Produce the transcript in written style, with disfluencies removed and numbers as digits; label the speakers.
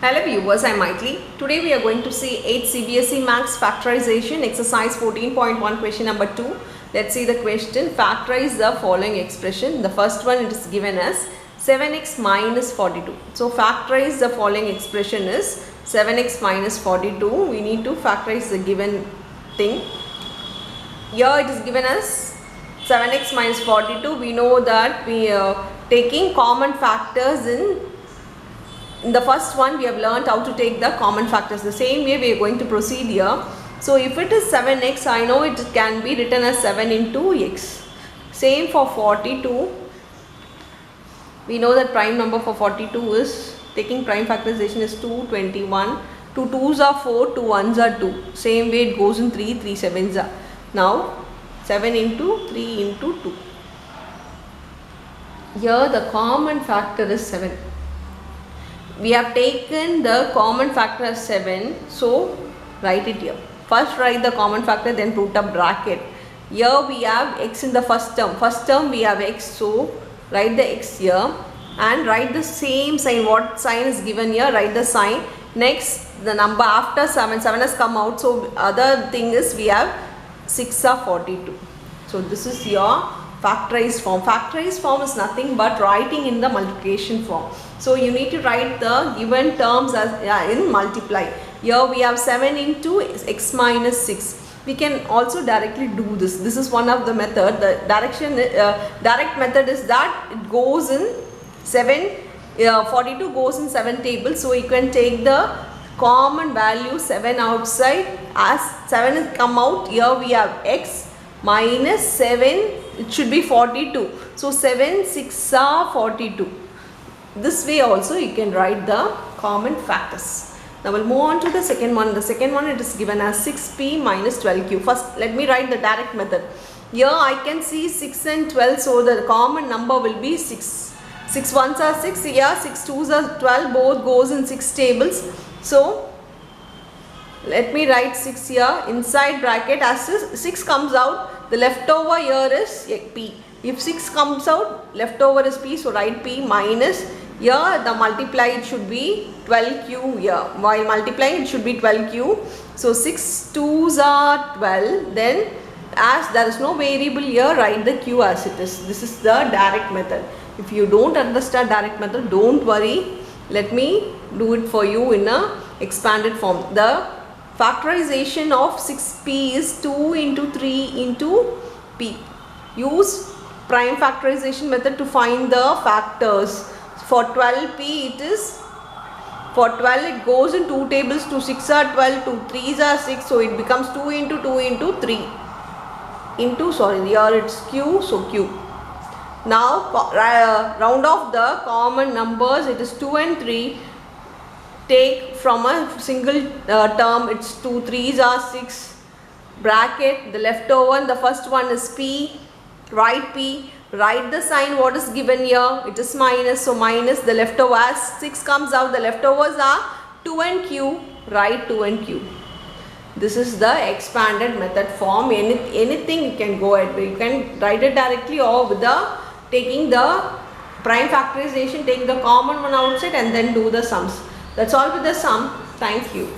Speaker 1: Hello viewers, I am Maitli. Today we are going to see 8 CBSE Maths Factorization exercise 14.1 question number 2. Let's see the question. Factorize the following expression. The first one, it is given as 7x minus 42. So factorize the following expression is 7x minus 42. We need to factorize the given thing. Here it is given as 7x minus 42. We know that we are taking common factors in the first one. We have learned how to take the common factors. The same way we are going to proceed here. So if it is 7x, I know it can be written as 7 into x. Same for 42. We know that prime number for 42 is, taking prime factorization is 221. 2 2s are 4, 2 1s are 2. Same way it goes in 3, 3 7s are. Now 7 into 3 into 2. Here the common factor is 7. We have taken the common factor as 7, so write it here. First write the common factor, then put a bracket. Here we have x in the first term. First term we have x, so write the x here and write the same sign. What sign is given here? Write the sign. Next, the number after 7. 7 has come out, so other thing is we have 6 are 42. So this is your factorized form. Factorized form is nothing but writing in the multiplication form. So you need to write the given terms as in multiply. Here we have 7 into x minus 6. We can also directly do this. This is one of the method. The direct method is that it goes in 42 goes in 7 tables. So you can take the common value 7 outside. As 7 is come out, here we have x minus 7. It should be 42. So 7 6 are 42. This way also you can write the common factors. Now we'll move on to the second one. The second one, it is given as 6p minus 12q. First let me write the direct method. Here I can see 6 and 12, so the common number will be 6. 6 1s are 6, here 6 2s are 12, both goes in 6 tables. So let me write 6 here inside bracket. As 6 comes out, the leftover here is p. If 6 comes out, leftover is p, so write p minus. Here the multiply, it should be 12q here. While multiplying, it should be 12q. So 6 2s are 12. Then as there is no variable here, write the q as it is. This is the direct method. If you don't understand direct method, don't worry. Let me do it for you in a expanded form. The factorization of 6p is 2 into 3 into p. Use prime factorization method to find the factors. For 12p, it is, for 12 it goes in 2 tables. 2 6 are 12, 2 3s are 6, so it becomes 2 into 2 into 3 into, sorry, here it's q, so q. Now round off the common numbers. It is 2 and 3. Take from a single term, it's 2 3s are 6. Bracket the leftover. The first one is p. Write p. Write the sign what is given here. It is minus, so minus the leftover. As 6 comes out, the leftovers are 2 and q. Write 2 and q. This is the expanded method form. Anything you can go ahead. You can write it directly or with the taking the prime factorization, take the common one outside and then do the sums. That's all with the sum. Thank you.